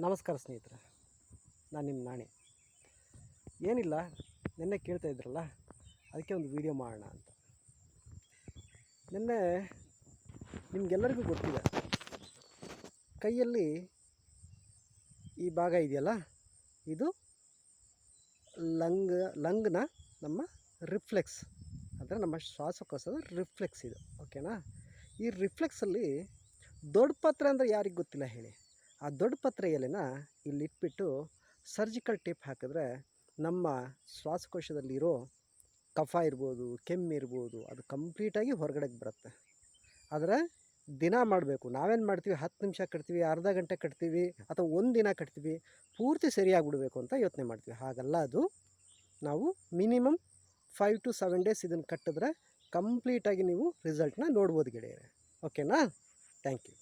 ನಮಸ್ಕಾರ ಸ್ನೇಹಿತರೆ, ನಾನು ನಿಮ್ಮ ನಾಣಿ. ಏನಿಲ್ಲ, ನಿನ್ನೆ ಕೇಳ್ತಾ ಇದ್ರಲ್ಲ, ಅದಕ್ಕೆ ಒಂದು ವಿಡಿಯೋ ಮಾಡೋಣ ಅಂತ. ನಿನ್ನೆ ನಿಮಗೆಲ್ಲರಿಗೂ ಗೊತ್ತಿದೆ, ಕೈಯಲ್ಲಿ ಈ ಭಾಗ ಇದೆಯಲ್ಲ, ಇದು ಲಂಗ್ನ ನಮ್ಮ ರಿಫ್ಲೆಕ್ಸ್, ಅಂದರೆ ನಮ್ಮ ಶ್ವಾಸಕೋಶದ ರಿಫ್ಲೆಕ್ಸ್ ಇದು. ಓಕೆನಾ? ಈ ರಿಫ್ಲೆಕ್ಸಲ್ಲಿ ದೊಡ್ಡ ಪತ್ರ ಅಂದರೆ ಯಾರಿಗೆ ಗೊತ್ತಿಲ್ಲ ಹೇಳಿ. ಆ ದೊಡ್ಡ ಪತ್ರೆ ಎಲೆನ ಇಲ್ಲಿ ಇಟ್ಬಿಟ್ಟು ಸರ್ಜಿಕಲ್ ಟೇಪ್ ಹಾಕಿದ್ರೆ ನಮ್ಮ ಶ್ವಾಸಕೋಶದಲ್ಲಿರೋ ಕಫ ಇರ್ಬೋದು, ಕೆಮ್ಮಿರ್ಬೋದು, ಅದು ಕಂಪ್ಲೀಟಾಗಿ ಹೊರಗಡೆಗೆ ಬರುತ್ತೆ. ಆದರೆ ದಿನ ಮಾಡಬೇಕು. ನಾವೇನು ಮಾಡ್ತೀವಿ, 10 ನಿಮಿಷ ಕಟ್ತೀವಿ, ಅರ್ಧ ಗಂಟೆ ಕಟ್ತೀವಿ, ಅಥವಾ ಒಂದು ದಿನ ಕಟ್ತೀವಿ, ಪೂರ್ತಿ ಸರಿಯಾಗಿಬಿಡಬೇಕು ಅಂತ ಯೋಚನೆ ಮಾಡ್ತೀವಿ. ಹಾಗಲ್ಲ, ಅದು ನಾವು ಮಿನಿಮಮ್ 5 to 7 ಡೇಸ್ ಇದನ್ನು ಕಟ್ಟಿದ್ರೆ ಕಂಪ್ಲೀಟಾಗಿ ನೀವು ರಿಸಲ್ಟ್ನ ನೋಡ್ಬೋದು ಗೆಳೆಯರೆ. ಓಕೆನಾ? Thank you.